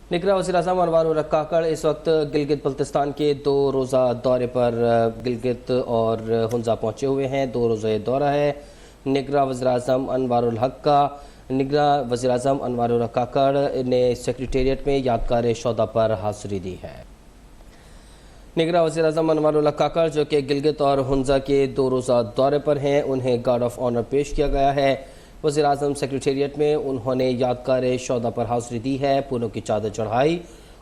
निगरां वज़ीर-ए-आज़म अनवारुल हक काकड़ इस वक्त गिलगित बल्तिस्तान के 2 रोज़ा दौरे पर गिलगित और हुंजा पहुँचे हुए हैं। 2 रोज़ा दौरा है निगरां वज़ीर-ए-आज़म अनवारुल हक का। निगरां वज़ीर-ए-आज़म अनवारुल हक काकड़ ने सेक्रेटेरिएट में यादगार शौदा पर हाज़िरी दी है। निगरां वज़ीर-ए-आज़म अनवारुल हक काकड़ जो कि गिलगित और हुंजा के 2 रोज़ा दौरे पर हैं, उन्हें गार्ड ऑफ ऑनर पेश किया गया है। वज़ीर-ए-आज़म सेक्रेटेरिएट में उन्होंने यादगार शौदा पर हाज़िरी दी है, फूलों की चादर चढ़ाई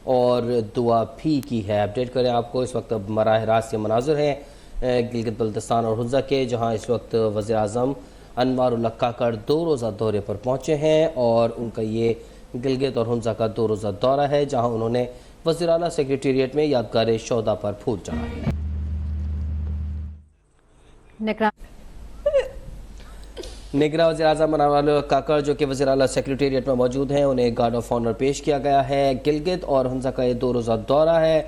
और दुआ भी की है। अपडेट करें आपको, इस वक्त मराह रास्त के मनाज़िर हैं गिलगित बल्तिस्तान और हुंजा के, जहाँ इस वक्त वज़ीर-ए-आज़म अनवारुल हक काकड़ 2 रोज़ा दौरे पर पहुँचे हैं और उनका ये गिलगित और हुंजा का 2 रोज़ा दौरा है, जहाँ उन्होंने वज़ीर आला सेक्रेटेरिएट में यादगार शौदा पर फूल चढ़ाए। निगरां वज़ीर-ए-आज़म अनवारुल हक काकड़ जो कि वज़ीर आला सेक्रेटेरिएट में मौजूद हैं, उन्हें गार्ड ऑफ ऑनर पेश किया गया है। गिलगित और हुंजा का ये 2 रोज़ा दौरा है,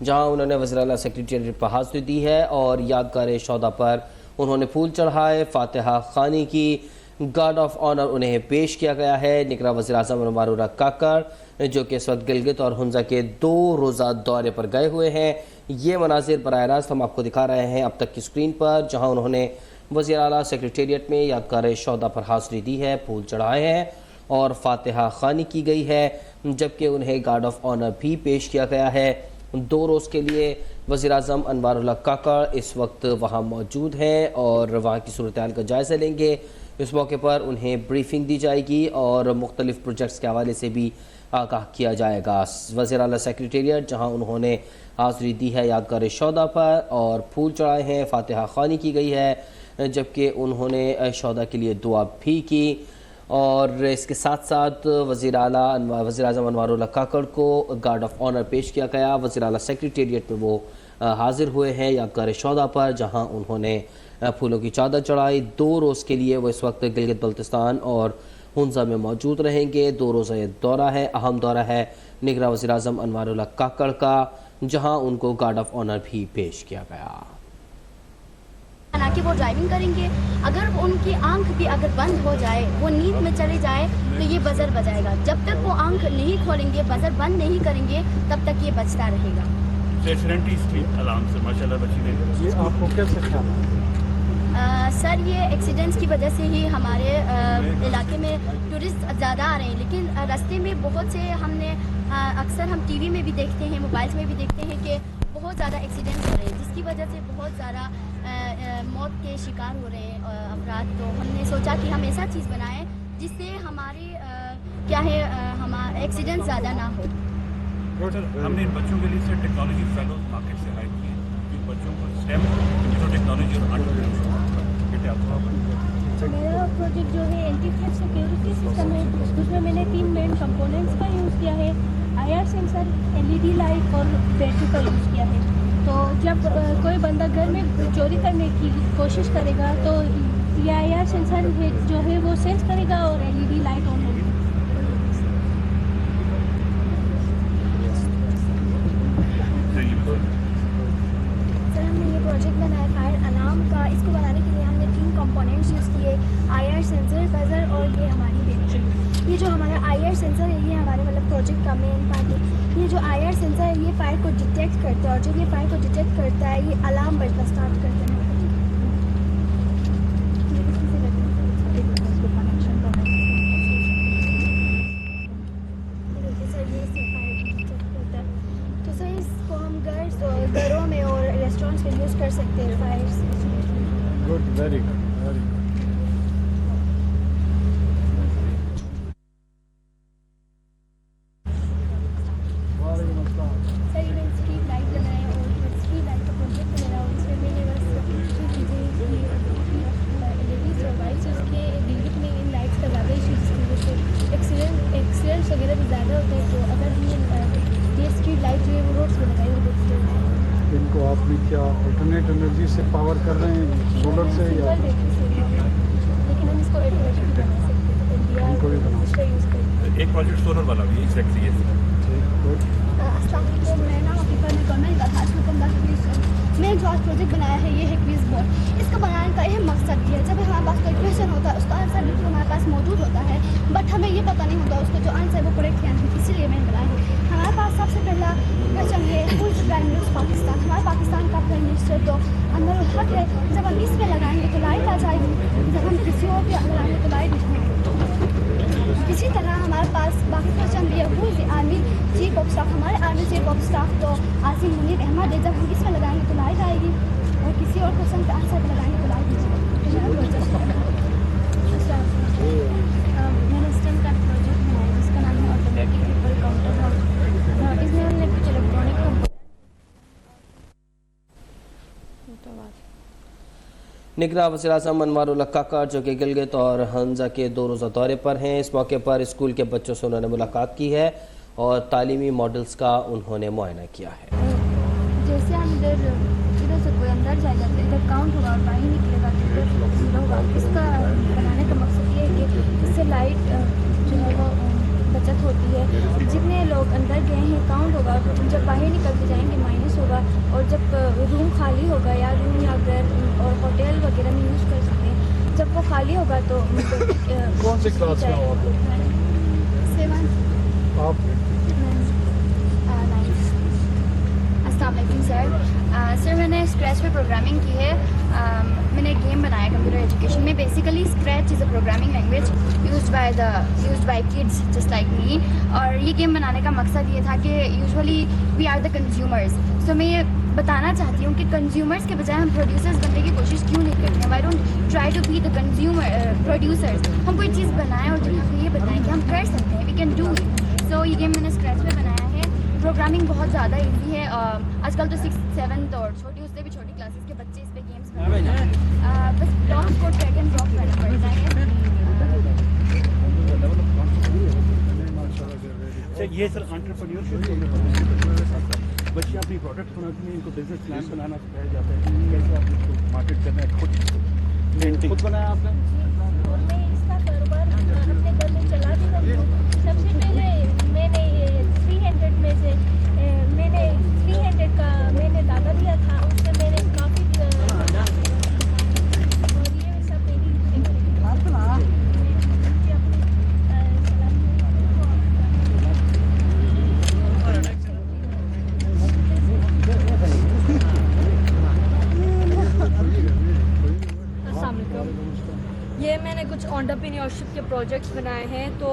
जहां उन्होंने वज़ीर आला सेक्रेटेरिएट पर हाज़िरी दी है और यादगार शौदा पर उन्होंने फूल चढ़ाए, फातिहा ख़ानी की। गार्ड ऑफ ऑनर उन्हें पेश किया गया है। निगरां वज़ीर-ए-आज़म अनवारुल हक काकड़ जो कि इस वक्त गिलगित और हुंजा के 2 रोज़ा दौरे पर गए हुए हैं, ये मनाज़िर बराह रास्त हम आपको दिखा रहे हैं अब तक की स्क्रीन पर, जहाँ उन्होंने वज़ीर आला सेक्रेटेरिएट में यादगार शौदा पर हाज़िरी दी है, फूल चढ़ाए हैं और फातिहा ख़ानी की गई है, जबकि उन्हें गार्ड ऑफ ऑनर भी पेश किया गया है। 2 रोज़ के लिए वज़ीर-ए-आज़म अनवारुल हक काकड़ इस वक्त वहाँ मौजूद हैं और वहाँ की सूरत हाल का जायज़ा लेंगे। इस मौके पर उन्हें ब्रीफिंग दी जाएगी और मुख्तलिफ प्रोजेक्ट्स के हवाले से भी आगाह किया जाएगा। वज़ीर आला सेक्रेटेरिएट जहाँ उन्होंने हाज़िरी दी है यादगार शौदा पर और फूल चढ़ाए हैं, फातिहा ख़ानी की गई है, जबकि उन्होंने शौदा के लिए दुआ भी की। और इसके साथ साथ वज़ीर-ए-आज़म अनवारुल हक काकड़ को गार्ड ऑफ ऑनर पेश किया गया। वज़ीर आला सेक्रेटेरिएट में वो हाज़िर हुए हैं यादगार शौदा पर, जहाँ उन्होंने फूलों की चादर चढ़ाई। 2 रोज़ के लिए वो इस वक्त गिलगित बल्तिस्तान और हुंजा में मौजूद रहेंगे। 2 रोज़ा ये दौरा है, अहम दौरा है निगरां वज़ीर-ए-आज़म अनवारुल हक काकड़ का, जहाँ उनको गार्ड ऑफ ऑनर भी पेश किया गया। कि वो ड्राइविंग करेंगे, अगर उनकी आंख भी अगर बंद हो जाए, वो नींद में चले जाए, तो ये बजर बजाएगा। जब तक वो आंख नहीं खोलेंगे, बजर बंद नहीं करेंगे, तब तक ये बजता रहेगा। अलार्म से माशाल्लाह बची रही। ये आपको कैसे ख्याल है? सर, ये एक्सीडेंट्स की वजह से ही हमारे इलाके में टूरिस्ट ज़्यादा आ रहे हैं, लेकिन रास्ते में बहुत से हमने अक्सर हम टीवी में भी देखते हैं, मोबाइल्स में भी देखते हैं कि बहुत ज़्यादा एक्सीडेंट्स हो रहे हैं, जिसकी वजह से बहुत ज़्यादा मौत के शिकार हो रहे हैं अफराद। तो हमने सोचा कि हम ऐसा चीज़ बनाएं जिससे हमारी हमारे एक्सीडेंट ज़्यादा ना हो। हमने इन बच्चों के लिए टेक्नोलॉजी फेलोज मार्केट से हायर किए, इन बच्चों को स्टेम टेक्नोलॉजी और मेरा प्रोजेक्ट जो है एंटी थेफ्ट सिक्योरिटी सिस्टम है, उसमें मैंने 3 मेन कंपोनेंट्स का यूज़ किया है। IR सेंसर, LED लाइट और बैटरी का यूज़ किया है। तो जब कोई बंदा घर में चोरी करने की कोशिश करेगा तो ये IR सेंसर जो है वो सेंस करेगा और LED लाइट ऑन होगी। सर, हमने ये प्रोजेक्ट बनाया फायर अलार्म का। इसको बनाने के लिए हमने 3 कंपोनेंट्स यूज़ किए, IR सेंसर, बजर और ये हमारी बैटरी। ये जो हमारा IR सेंसर है, ये हमारे प्रोजेक्ट का मेन पार्ट है। ये जो IR सेंसर है, ये फायर को डिटेक्ट करता है और जब ये फायर को डिटेक्ट करता है, ये अलार्म बजना स्टार्ट करता है। तो सर, इसको हम घरों में और रेस्टोरेंट्स में यूज़ कर सकते हैं fire. Good, very good, very good. Accidents वगैरह भी ज़्यादा होते हैं, तो अगर ये स्ट्रीट लाइट जो है वो रोड्स पर लगाई हुई। इनको आपने क्या अल्टरनेट एनर्जी से पावर कर रहे हैं, सोलर से या? लेकिन हम इसको ऑटोमेटिक बना सकते हैं, इनको भी बना सकते हैं। एक प्रोजेक्ट सोलर वाला भी एग्जैक्टली ये। अस्सलाम वालेकुम, मैं नाम अफीफा गवर्नमेंट का मैं जो आज प्रोजेक्ट बनाया है, ये है क्विज बोर्ड। इसका बनाने का यह मकसद है, जब हमारे पास कोई क्वेश्चन होता है, उसका आंसर बिल्कुल हमारे पास मौजूद होता है, बट हमें ये पता नहीं होता उसका जो आंसर है वो करेक्ट है, इसीलिए मैंने बनाया है। स्टाफ, हमारे आर्मी चीफ ऑफ स्टाफ तो आसिम मुनीर अहमद है। जब हम इसमें लगाएंगे तो लाइट आएगी, और किसी और क्वेश्चन के आंसर पर लगाएंगे तो लाइट मैंने स्टेम का प्रोजेक्ट बनाया जिसका नाम है ऑटोमेटिक पीपल काउंटर। इसमें हमने कुछ इलेक्ट्रॉनिक निगरान वज़ीर-ए-आज़म अनवारुल्लाह काकड़ जो कि गिलगित और हंजा के 2 रोज़ा दौरे पर हैं, इस मौके पर स्कूल के बच्चों से उन्होंने मुलाकात की है और तालीमी मॉडल्स का उन्होंने मुआयना किया है। जैसे हम इधर से कोई अंदर जाएगा तो इधर काउंट होगा और बाहर निकलेगा तो इधर जीरो होगा। इसका बनाने का मकसद ये है कि इससे लाइट जो है वो बचत होती है। जितने लोग अंदर गए हैं काउंट होगा, जब बाहर निकल के जाएंगे माइनस होगा, और जब रूम खाली होगा या रूम या घर और होटल वगैरह में यूज़ कर सकते हैं, जब वो खाली होगा तो कौन सी क्लास में हो आप? 7 आप 9। अस्सलाम वालेकुम सर। मैंने स्क्रैच पे प्रोग्रामिंग की है। मैंने एक गेम बनाया कंप्यूटर एजुकेशन में। Basically Scratch is a programming language used by kids just like me. और ये गेम बनाने का मकसद ये था कि usually we are the consumers. So मैं ये बताना चाहती हूँ कि कंज्यूमर्स के बजाय हम प्रोड्यूसर्स बनने की कोशिश क्यों नहीं करते हैं। Why don't try to be the consumer producers. हम कोई चीज़ बनाएं और दुनिया को ये बताएं कि हम कर सकते हैं, वी कैन डू इट। सो ये गेम मैंने स्क्रैच पे बनाया है। प्रोग्रामिंग बहुत ज़्यादा ईजी है। आजकल तो 6th 7th और छोटी उससे भी छोटी क्लासेस के बच्चे इस पे गेम्स बनाते हैं। बस ब्लॉक्स को ड्रैग एंड ड्रॉप करना पड़ता है। ये सर एंटरप्रेन्योरशिप बच्चे अपनी प्रोडक्ट बनाती हैं, इनको बिजनेस प्लान बनाना सिखाया जाता है कि कैसे आप इसको मार्केट करना है। खुद बनाया आपने? और मैं इसका कारोबार अपने घर में चला भी रही हूँ। सबसे पहले मैंने 300 में से मैंने 300 का मैंने दावा दिया था, उससे मैंने काफ़ी और ये सब मेरी ये मैंने कुछ एंटरप्रेन्योरशिप के प्रोजेक्ट्स बनाए हैं। तो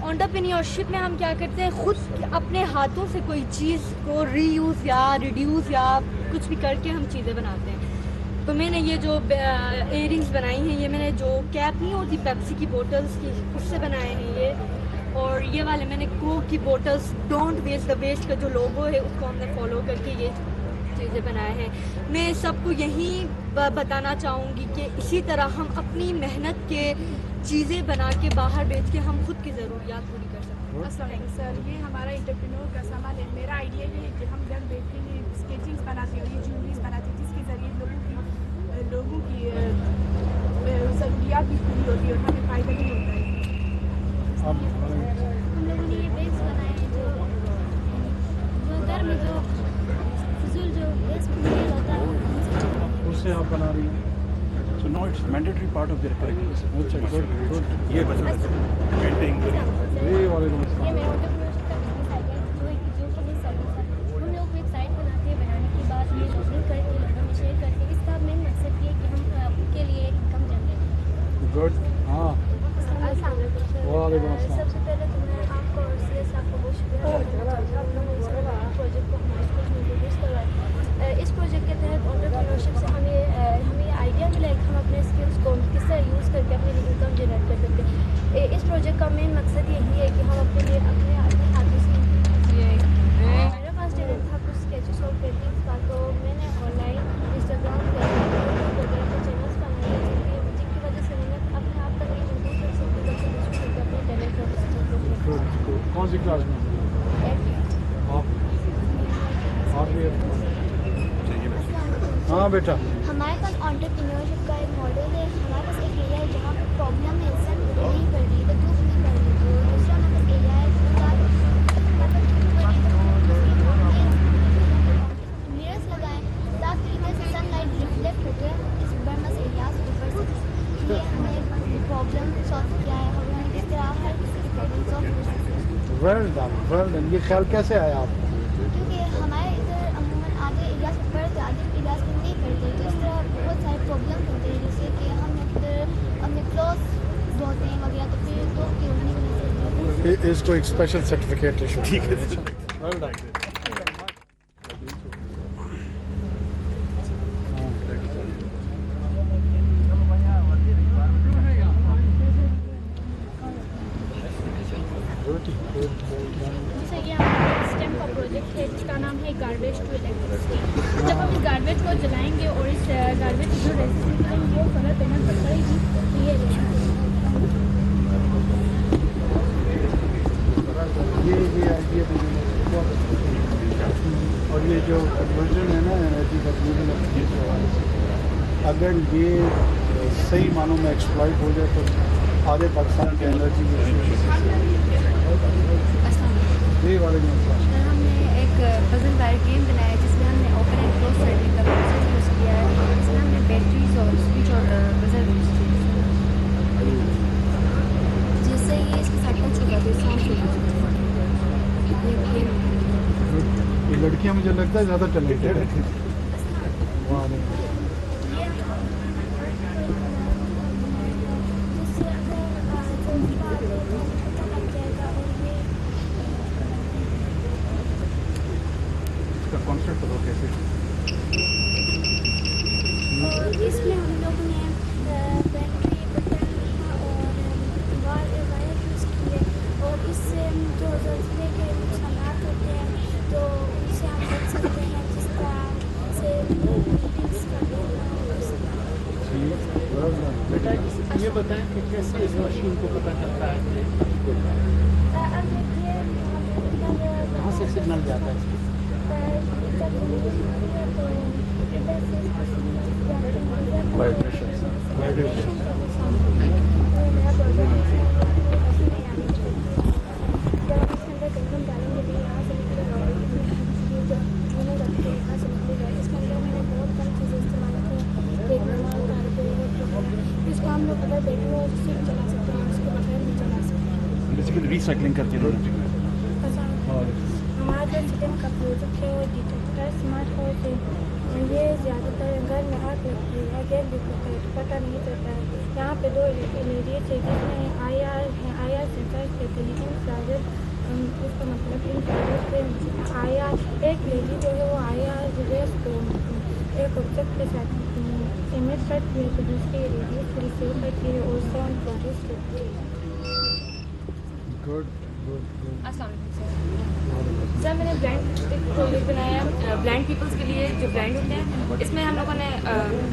एंटरप्रेन्योरशिप में हम क्या करते हैं, खुद अपने हाथों से कोई चीज़ को रीयूज़ या रिड्यूस या कुछ भी करके हम चीज़ें बनाते हैं। तो मैंने ये जो इयरिंग्स बनाई हैं, ये मैंने जो कैप नहीं होती पेप्सी की बोतल्स की, उससे बनाए हैं ये। और ये वाले मैंने कोक की बोतल्स डोंट वेस्ट द वेस्ट का जो लोगो है उसको हमने फॉलो करके ये चीज़ें बनाए हैं। मैं सबको यही बताना चाहूँगी कि इसी तरह हम अपनी मेहनत के चीज़ें बना के बाहर बेच के हम खुद की ज़रूरियात पूरी कर सकते हैं। अस्सलाम वालेकुम सर, ये हमारा एंटरप्रेन्योर का सामान है। मेरा आइडिया ये है कि हम घर बैठ के ये स्केचिंग्स बनाते हैं, ये ज्वेलरीज बनाते हैं, जिसके ज़रिए लोगों की ज़रूरियात भी पूरी होती है और हमें फ़ायदा भी होता है। हम लोगों ने ये बेग्स बनाए हैं जो घर में जो फजूल जो वेस्ट मटेरियल होता है उससे आप बना रही हैं? So now it's mandatory part of their curriculum. अच्छा, गुड। ये बच्चा पेंटिंग ये वालेकुम ये अस्सलाम। मेरा एंटरप्रेन्योरशिप का बिजनेस आइडिया है, जो कि पुलिस सर्विस है। हम लोग वेबसाइट बनाते हैं, बनाने के बाद ये लोडिंग करके लोगों में शेयर करते हैं। इसका मेन मकसद ये है कि हम उनके लिए इनकम जनरेट करें। गुड। हाँ वालेकुम अस्सलाम। सबसे पहले तो मैं आपको और सीएस आपको बहुत शुक्रिया प्रोजेक्ट को हमारे स्कूल में इंट्रोड्यूस करवाया। इस प्रोजेक्ट के तहत एंटरप्रेन्योरशिप से हमें ये आइडिया मिला है कि हम अपने स्किल्स को किस तरह यूज़ करके अपनी इनकम जनरेट कर सकते हैं। इस प्रोजेक्ट का मेन मकसद यही है कि हम अपने लिए अपने हाथों से मेरे पास टैलेंट था कुछ स्केचेस और पेंटिंग्स का, तो मैंने ऑनलाइन इंस्टाग्राम वगैरह पे चैनल्स बनाए जिनकी वजह से मैंने अपने आप तक ये महसूस कर सकती हूँ कि दूसरों से अपने टैलेंट गुड। कौन सी क्लास में? आप भी? हाँ बेटा। हमारे पास एंटरप्रेन्योरशिप का एक मॉडल है। हमारे पास एक एरिया है जहाँ प्रॉब्लम है, इंसान नहीं कर रही, तकलीफ नहीं कर रही। तो दूसरा हमारे पास एरिया है मिरर्स लगाएं साफ तरीके से सनलाइट रिफ्लेक्ट होकर इस बर्नस एरियाज के ऊपर से ये हमें प्रॉब्लम सॉल्व किया है और हमें किस तरह हर किसी की प्रॉब्लम सॉल्व कर सकते हैं। Well done. ये ख्याल कैसे आया आपको? क्योंकि हमारे इधर अमूमन आधे एरियाज में पढ़ते, आधे एरियाज में नहीं पढ़ते। तो इस तरह बहुत सारे प्रॉब्लम होते हैं, जैसे कि हम इधर अपने क्लोथ धोते हैं वगैरह, तो फिर दोस्त की होने की वजह से इसको एक स्पेशल सर्टिफिकेट इशू। ठीक है। Well done. जैसे कि हमारा स्टेम का प्रोजेक्ट है जिसका नाम है गार्बेज टू इलेक्ट्रिसिटी। जब हम इस गार्बेज को जलाएंगे और इस गार्बेज जो रेजिस्टेंस करेंगे वो सोलर पैनल पर पड़ेगी। ये आइडिया और ये जो कन्वर्जन है ना एनर्जी का अगर ये सही मानों में एक्सप्लॉइट हो जाए तो आधे पाकिस्तान के एनर्जी ये वाले हमने एक पजल वायर गेम बनाया जिसमें हमने ओपन एंड क्लोज सर्किट का प्रोसेस यूज़ किया है। इसमें हमने बैटरीज और स्विच और बजर यूज़ किया जिससे ये इसके साथ टच हो जाती है साउंड हो जाती है। ये लड़कियां मुझे लगता है ज़्यादा टैलेंटेड है। इसका कॉन्सेप्ट बताओ कैसे। इसमें हम लोगों ने बैटरी बटन और वायर यूज़ किए और इससे जो ज़लज़ले के नुकसानात होते हैं तो उनसे हम बच सकते हैं, जिस तरह से बिल्डिंग्स का बेटा ये बताएं कि कैसे इस मशीन को पता चलता है कहाँ से सिग्नल जाता है। इसको हम लोग अगर बैटरी और से चला सकते हैं, उसके बगैर नहीं चला सकते। बेसिकली रिसाइकलिंग करके हमारा जो सिस्टम का प्रोजेक्ट है वो डिटेक्टर स्मार्ट हाउस है। ये ज़्यादातर घर में आग लगती है, गैस भी होता है तो पता नहीं चलता है। यहाँ पे 2 LED है जिसमें IR सेंसर कहते हैं इंफ्रारेड, उसका मतलब इंफ्रारेड से IR एक LED जो है वो IR रेस को एक ऑब्जेक्ट के साथ इमेज करती है तो दूसरी रेडियस रिसीव करती है और साउंड प्रोड्यूस करती है। Good good good. अस्सलाम वालेकुम सर, मैंने ब्लाइंड प्रोजेक्ट बनाया ब्लाइंड पीपल्स के लिए जो ब्लाइंड होते हैं। इसमें हम लोगों ने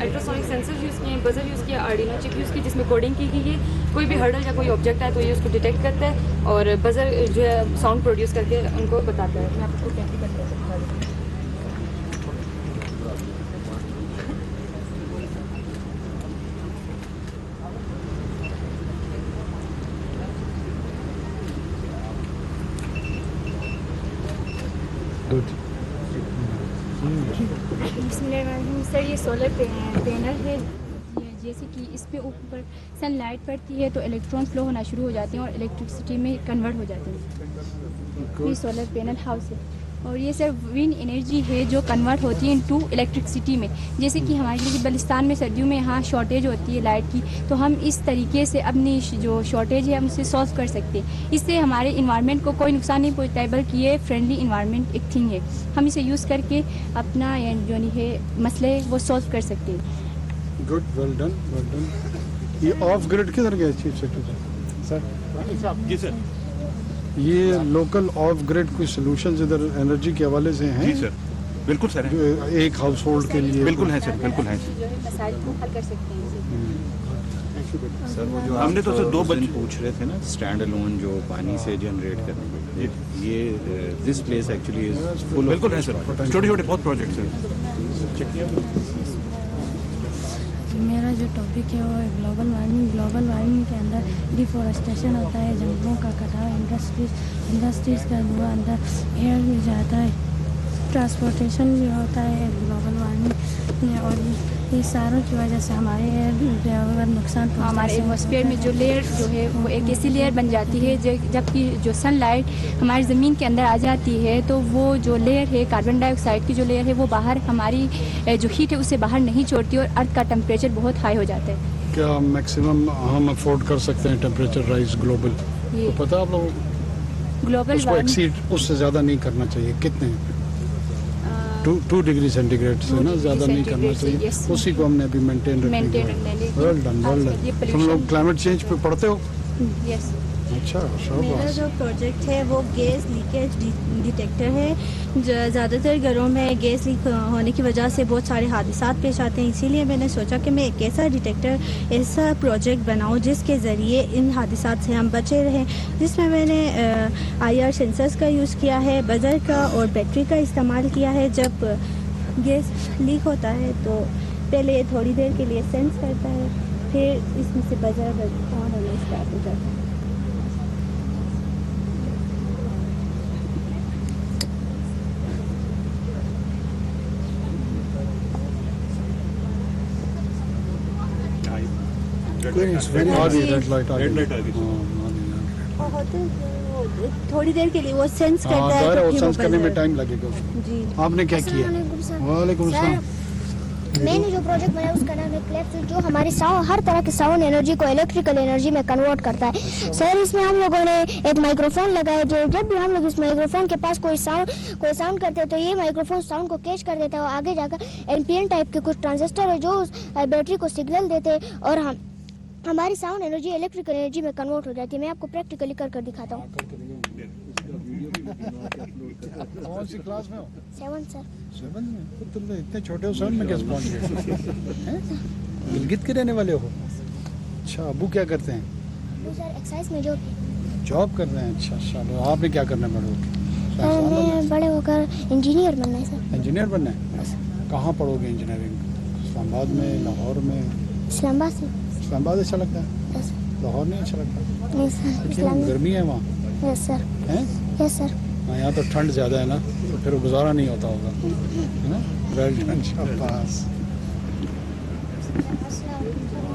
अल्ट्रासोनिक सेंसर यूज़ किए, बजर यूज़ किया, आर्डिनो चिप यूज़ की जिसमें कोडिंग की गई है। कोई भी हर्डल या कोई ऑब्जेक्ट है तो ये उसको डिटेक्ट करता है और बजर जो है साउंड प्रोड्यूस करके उनको बताता है। मैं आपको कैसे करता हूँ। सर ये सोलर पैनल है, जैसे कि इस पे ऊपर सनलाइट पड़ती है तो इलेक्ट्रॉन फ्लो होना शुरू हो जाते हैं और इलेक्ट्रिसिटी में कन्वर्ट हो जाते हैं। ये सोलर पैनल हाउस है और ये सर विंड एनर्जी है जो कन्वर्ट होती है इनटू इलेक्ट्रिसिटी में। जैसे कि हमारे लिए बलिस्तान में सर्दियों में यहाँ शॉर्टेज होती है लाइट की, तो हम इस तरीके से अपनी जो शॉर्टेज है हम उसे सॉल्व कर सकते हैं। इससे हमारे इन्वायरमेंट को कोई नुकसान नहीं पहुँचता है, बल्कि ये फ्रेंडली इन्वायरमेंट एक थिंग है। हम इसे यूज़ करके अपना जो नहीं है मसले वो सॉल्व कर सकते हैं। Good, well done well done. ये ऑफ ग्रिड किधर गए चीफ सेक्रेटरी सर? जी सर। ये लोकल ऑफ ग्रिड कोई सॉल्यूशंस इधर एनर्जी के हवाले से हैं? जी सर, बिल्कुल सर है। जो एक हाउस होल्ड के लिए बिल्कुल है सर, बिल्कुल है। जो है मसाइल को हल कर सकते हैं। सर वो जो हमने तो सर 2 बच्चे पूछ रहे थे ना स्टैंड अलोन जो पानी से जनरेट करने ये this place actually is full. बिल्कुल है सर, छोटे छोटे बहुत प्रोजेक्ट्स हैं। मेरा जो टॉपिक है वो है ग्लोबल वार्मिंग। ग्लोबल वार्मिंग के अंदर डिफॉरेस्टेशन होता है, जंगलों का कटाव, इंडस्ट्रीज़ का धुआं अंदर एयर में जाता है, ट्रांसपोर्टेशन भी होता है ग्लोबल वार्मिंग, और ये सारों की वजह से हमारे एयर नुकसान पहुंचता है। हमारे एटमॉस्फेयर में जो लेयर जो है वो एक ऐसी लेयर बन जाती है जबकि जो सनलाइट हमारी ज़मीन के अंदर आ जाती है तो वो जो लेयर है कार्बन डाइऑक्साइड की जो लेयर है वो बाहर हमारी जो हीट है उसे बाहर नहीं छोड़ती और अर्थ का टेम्परेचर बहुत हाई हो जाता है। क्या मैक्सिमम हम अफोर्ड कर सकते हैं टेम्परेचर राइज ग्लोबल? तो पता आप लोगों को ग्लोबल उसको वार्मिंग एक्सीड उससे ज़्यादा नहीं करना चाहिए। कितने 2 डिग्री सेंटीग्रेड से 2 ना डिग्री ज़्यादा नहीं करना सेंटीग्रेड से, चाहिए। yes। उसी को हमने अभी मेंटेन रखने मेंटेन वेल डन वेल ये डन। तुम pollution- लोग क्लाइमेट चेंज पे पढ़ते हो? यस। अच्छा मेरा शाबाश। जो प्रोजेक्ट है वो गैस लीकेज डिटेक्टर है। ज़्यादातर घरों में गैस लीक होने की वजह से बहुत सारे हादसा पेश आते हैं, इसीलिए मैंने सोचा कि मैं एक ऐसा डिटेक्टर, ऐसा प्रोजेक्ट बनाऊं जिसके ज़रिए इन हादसा से हम बचे रहें। जिसमें मैंने IR सेंसर्स का यूज़ किया है, बजर का और बैटरी का इस्तेमाल किया है। जब गैस लीक होता है तो पहले थोड़ी देर के लिए सेंस करता है, फिर इसमें से बजर ऑन होना स्टार्ट हो जाता है। कोई नहीं, very hard red light आ गई। रेड लाइट आ गई। हाँ, थोड़ी देर के लिए वो सेंस करता है ज़ाहिर है तो वो फिर सेंस वो करने में बजर- टाइम लगेगा उसको। जी। आपने क्या किया? वालेकुम सलाम। मैंने जो प्रोजेक्ट बनाया उसका नाम है क्लेप्स, जो हमारी हर तरह की साउंड एनर्जी को इलेक्ट्रिकल एनर्जी में कन्वर्ट करता है। सर इसमें हम लोगों ने एक माइक्रोफोन लगाया, जो जब भी हम लोग इस माइक्रोफोन के पास कोई साउंड करते हैं तो ये माइक्रोफोन साउंड को कैच कर देता है और आगे जाकर NPN टाइप के कुछ ट्रांजिस्टर है जो उस बैटरी को सिग्नल देते हैं और हमारी साउंड एनर्जी इलेक्ट्रिकल एनर्जी में कन्वर्ट हो जाती है। मैं आपको प्रैक्टिकली कर दिखाता हूँ। कौन सी क्लास में हो? 7 सर। 7 में? तो तुम तो इतने छोटे हो, 7 में कैसे पहुंच गए? गिलगित के रहने वाले हो? अच्छा, अबू क्या करते हैं? वो सर एक्साइज में जॉब कर रहे हैं। अच्छा चलो, आपने क्या करना है बड़े होकर? मैं बड़े होकर इंजीनियर बनना है सर। इंजीनियर बनना है? कहाँ पढ़ोगे इंजीनियरिंग? इस्लामाबाद में, लाहौर में? इस्लामाबाद से। इस्लामाबाद अच्छा लगता है? यस लाहौर नहीं अच्छा लगता? नहीं सर। क्यों, गर्मी है वहाँ? Yes sir. हैं? Yes sir. हाँ, यहाँ तो ठंड ज़्यादा है ना, तो फिर गुजारा नहीं होता होगा, है ना? वेल डन, शाबाश।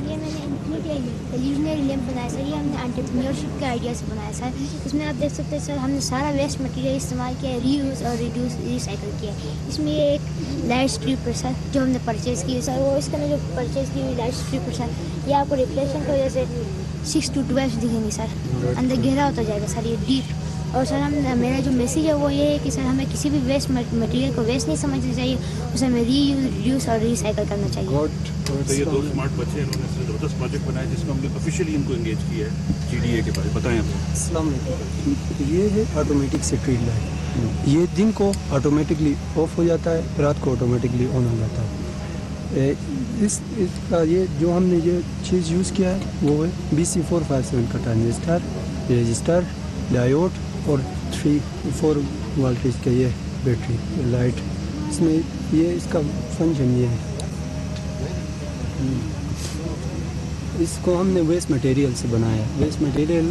ये मैंने इल्यूजनरी लैंप बनाया सर। ये हमने एंटरप्रेन्योरशिप के आइडिया से बनाया सर। इसमें आप देख सकते हैं सर, हमने सारा वेस्ट मटेरियल इस्तेमाल किया है, रीयूज और रिसाइकिल किया है। इसमें ये एक लाइट स्ट्रिप है सर जो हमने परचेज़ की है सर। वो इसके अंदर जो परचेज़ की हुई लाइट स्ट्रिप है सर, ये आपको रिफ्लेक्शन की वजह से 6 to 12 दिखेंगे सर, अंदर गहरा होता जाएगा सर, ये डीप। और सर मेरा जो मैसेज है वो ये है कि सर हमें किसी भी वेस्ट मटेरियल को वेस्ट नहीं समझना चाहिए, उसे हमें रीयूज, रिड्यूस और रिसाइकिल करना चाहिए। तो ये 2 स्मार्ट बच्चे इन्होंने ज़बरदस्त प्रोजेक्ट बनाया जिसमें हमने ऑफिशियली इनको एंगेज किया है। GDA के बारे में बताएं आप। अस्सलाम वालेकुम। ये है ऑटोमेटिक स्ट्रीट लाइट। ये दिन को ऑटोमेटिकली ऑफ हो जाता है, रात को ऑटोमेटिकली ऑन हो जाता है। इसका ये जो हमने ये चीज़ यूज़ किया है वो है BC457 का ट्रांजिस्टर, रजिस्टर, डायोड और 3-4 वोल्टेज का ये बैटरी लाइट। इसमें ये इसका फंक्शन ये है। इसको हमने वेस्ट मटेरियल से बनाया है। वेस्ट मटेरियल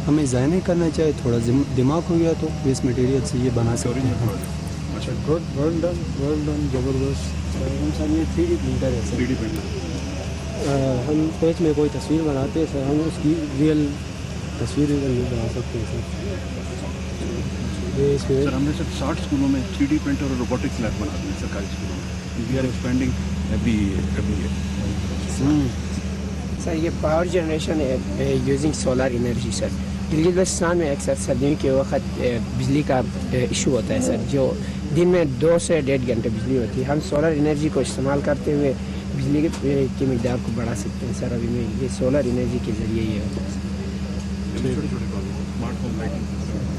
हमें ज़ाया नहीं करना चाहिए, थोड़ा दिमाग हो गया तो वेस्ट मटेरियल से ये बना सकते हैं हम। अच्छा, गुड, वेल डन, ज़बरदस्त। सर ये 3D प्रिंटर है सर। 3D printer. हम पेज में कोई तस्वीर बनाते हैं सर, हम उसकी रियल तस्वीर बना सकते हैं सर। ये इसमें सर हमने सिर्फ 60 स्कूलों में 3D प्रिंटर और रोबोटिक्स लैब बना दी है सरकारी स्कूलों में। We are expanding every year. Sir ये पावर जनरेशन है using solar energy sir. Gilgit Baltistan में अक्सर सर्दियों के वक्त बिजली का इशू होता है सर, जो दिन में 2 से 1.5 घंटे बिजली होती है। हम सोलर एनर्जी को इस्तेमाल करते हुए बिजली की मिकदार को बढ़ा सकते हैं सर। अभी में ये सोलर एनर्जी के ज़रिए ये होता है सर।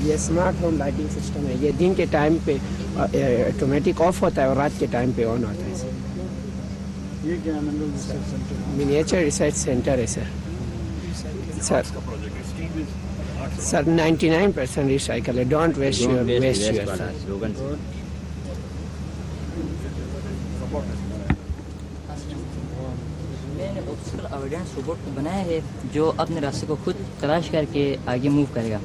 ये स्मार्ट होम लाइटिंग सिस्टम है। ये दिन के टाइम पे ऑटोमेटिक ऑफ होता है और रात के टाइम पे ऑन होता है सर। ये क्या है? Mineral research centre. Miniature research centre है सर। सर 99% रिसाइकल है। डोंट वेस्ट योर मैंने ऑब्स्टिकल अवॉइडेंस रोबोट को बनाया है जो अपने रास्ते को खुद तलाश करके आगे मूव करेगा।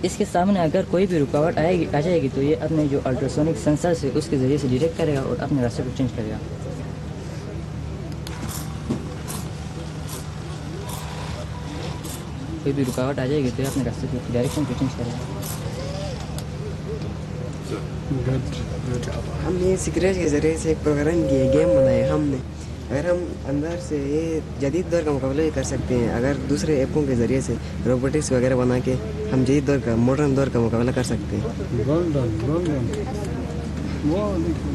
इसके सामने अगर कोई भी रुकावट आ जाएगी तो ये अपने जो अल्ट्रासोनिक सेंसर से उसके ज़रिए से डिटेक्ट करेगा और अपने रास्ते को चेंज करेगा। कोई भी रुकावट आ जाएगी तो ये अपने रास्ते की डायरेक्शन को चेंज करेगा। हमने सिक्रेट के ज़रिए से एक प्रोग्राम किया, गेम बनाया हमने। अगर हम अंदर से ये जदीद दौर का मुकाबला भी कर सकते हैं, अगर दूसरे ऐपों के ज़रिए से रोबोटिक्स वगैरह बना के हम जदीद दौर का मॉडर्न दौर का मुकाबला कर सकते हैं।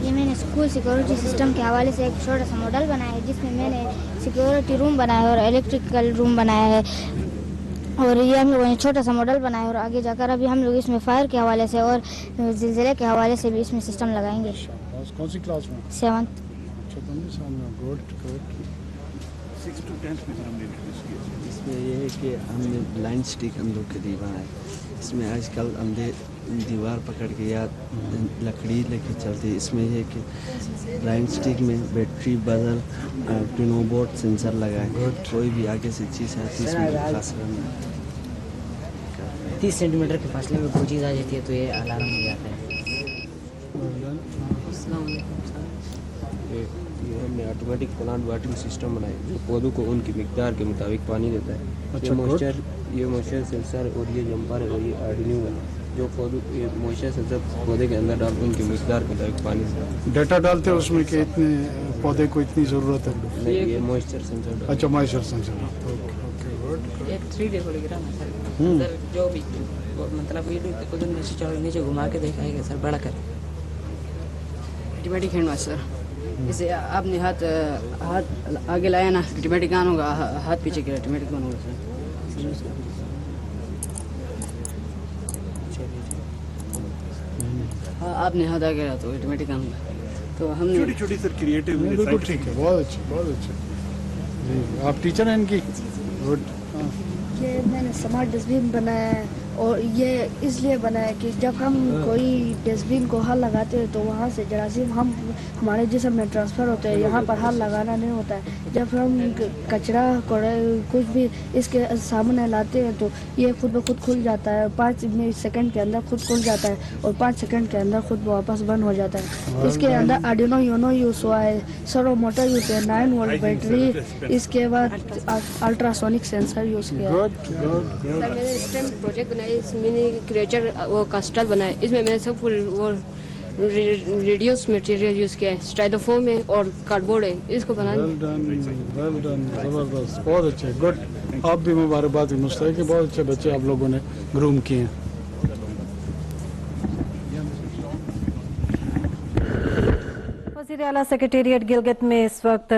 ये मैंने स्कूल सिक्योरिटी सिस्टम के हवाले से एक छोटा सा मॉडल बनाया है, जिसमें मैंने सिक्योरिटी रूम बनाया है और इलेक्ट्रिकल रूम बनाया है, और ये हम लोगों ने छोटा सा मॉडल बनाया है। और आगे जाकर अभी हम लोग इसमें फायर के हवाले से और ज़िलज़ले के हवाले से भी इसमें सिस्टम लगाएंगे। कौन सी क्लास में? 7th। Good good. 6 to 10 में हमने इंट्रोड्यूस किया। इसमें ये है कि हमने ब्लाइंड स्टिक हम लोग के लिए बनाया। इसमें आजकल अंधे दीवार पकड़ के या लकड़ी लेके चलते हैं। इसमें ये कि ब्लाइंड स्टिक में बैटरी बजल पिनोबोर्ड सेंसर लगा है। कोई भी आगे से चीज़ आती है इसमें खास 30 सेंटीमीटर के फासले में कोई चीज़ आ जाती है तो ये अलार्म हो जाता है। ये हमने ऑटोमेटिक प्लांट वाटरिंग सिस्टम बनाया जो पौधों को उनकी मिकदार के मुताबिक पानी देता है। अच्छा, ये मॉइस्चर सेंसर और ये जंपर है और ये आर्डिनो है जो पौधों ये मॉइस्चर सेंसर पौधे के अंदर डाल उनकी मिकदार के मुताबिक पानी देता है। डेटा डालते हैं उसमें कि इतने पौधे को इतनी ज़रूरत है। नहीं, ये मॉइस्चर सेंसर। अच्छा, मॉइस्चर सेंसर। एक 3D होलोग्राम है सर, जो भी मतलब ये नीचे घुमा के दिखाएगा सर, बड़ा कर ऑटोमेटिक हैंड वॉश सर। जैसे आपने हाथ आगे लाया ना, ऑटोमेटिक ऑन होगा, हाथ पीछे किया ऑटोमेटिक ऑन होगा सर। हाँ, आपने हाथ आगे रहा तो ऑटोमेटिक ऑन होगा। तो हमने छोटी-छोटी सर क्रिएटिव। बिल्कुल ठीक है, बहुत अच्छे बहुत अच्छे जी। आप टीचर हैं इनकी? गुड। ये मैंने स्मार्ट डस्टबिन बनाया है, और ये इसलिए बनाया कि जब हम कोई डस्टबिन को हाथ लगाते हैं तो वहाँ से जरासीम हमारे जिस्म में ट्रांसफ़र होते हैं। यहाँ पर हाथ लगाना नहीं होता है। जब हम कचरा कुछ भी इसके सामने लाते हैं तो ये खुद ब खुद खुल जाता है। 5 सेकंड के अंदर खुद खुल जाता है और 5 सेकंड के अंदर खुद वापस बंद हो जाता है। इसके अंदर आर्डिनो यूनो यूज़ हुआ है, सर्वो मोटर यूज़ है, 9 वोल्ट बैटरी, इसके बाद अल्ट्रासोनिक सेंसर यूज़ किया है। सर मैंने स्टेम प्रोजेक्ट बनाया, मैंने क्रिएचर वो कस्टल बनाया। इसमें मैंने सब फुल वो रिड्यूस मटेरियल यूज़ किया है, स्टाइलोफोम है और कार्डबोर्ड है, इसको बनाने। वेल डन, ज़बरदस्त, बहुत अच्छे, गुड। आप भी मुबारकबाद की मुस्तहिक, बहुत अच्छे बच्चे आप लोगों ने ग्रूम किए हैं। वज़ीर आला सेक्रेटेरिएट गिलगित में इस वक्त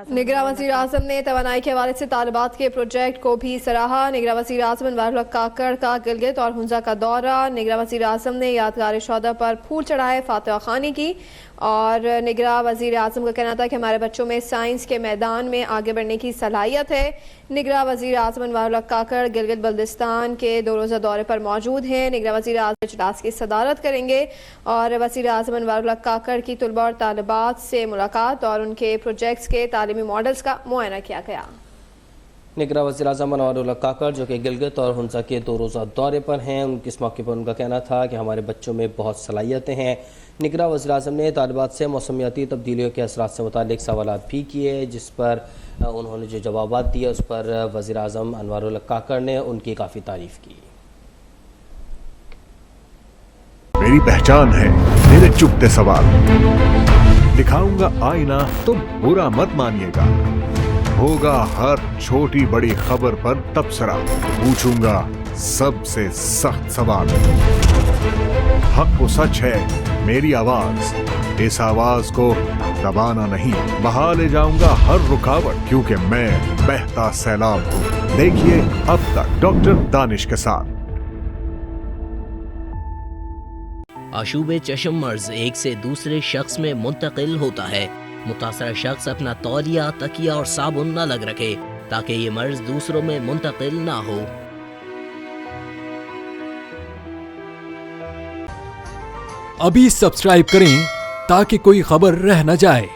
निगरान वज़ीर आज़म ने तवानाई के हवाले से तालिबात के प्रोजेक्ट को भी सराहा। निगरान वज़ीर आज़म अनवारुल हक काकड़ का गिलगित और हुंजा का दौरा। निगरान वज़ीर आज़म ने यादगार शौदा पर फूल चढ़ाए, फातिहा खानी की, और निगरान वज़ीर आज़म का कहना था कि हमारे बच्चों में साइंस के मैदान में आगे बढ़ने की सलाहियत है। निगरान वज़ीर आज़म अनवारुल हक काकड़ गिलगित बल्दिस्तान के 2 रोज़ा दौरे पर मौजूद हैं। निगरान वज़ीर आज़म इजलास की सदारत करेंगे और वज़ीर आज़म अनवारुल हक काकड़ की तलबा और तालिबात से मुलाकात और उनके प्रोजेक्ट्स के तालीमी मॉडल्स का मुआयना किया गया। निगरान वज़ीर आज़म अनवारुल हक काकड़ जो कि गिलगित और हुंजा के 2 रोज़ा दौरे पर हैं, इस मौके पर उनका कहना था कि हमारे बच्चों में बहुत सलाहियतें हैं। निगरान वज़ीर आज़म ने तालिबात से मौसमियाती तब्दीलियों के असरात से मुतालिक सवालात भी किए, जिस पर उन्होंने जो जवाबात दिए उस पर वज़ीर आज़म अनवारुल हक काकड़ ने उनकी काफ़ी तारीफ़ की। मेरी पहचान है मेरे चुपते सवाल, दिखाऊंगा आईना तो बुरा मत मानिएगा, होगा हर छोटी बड़ी खबर पर तबसरा, पूछूंगा सबसे सख्त सवाल, हक वो सच है मेरी आवाज, इस आवाज को दबाना नहीं, बहा ले जाऊंगा हर रुकावट, क्योंकि मैं बहता सैलाब हूँ। देखिए अब तक डॉक्टर दानिश के साथ। आशूब चश्म मर्ज एक से दूसरे शख्स में मुंतकिल होता है। मुतासरा शख्स अपना तौलिया, तकिया और साबुन न लग रखे ताकि ये मर्ज दूसरों में मुंतकिल ना हो। अभी सब्सक्राइब करें ताकि कोई खबर रह न जाए।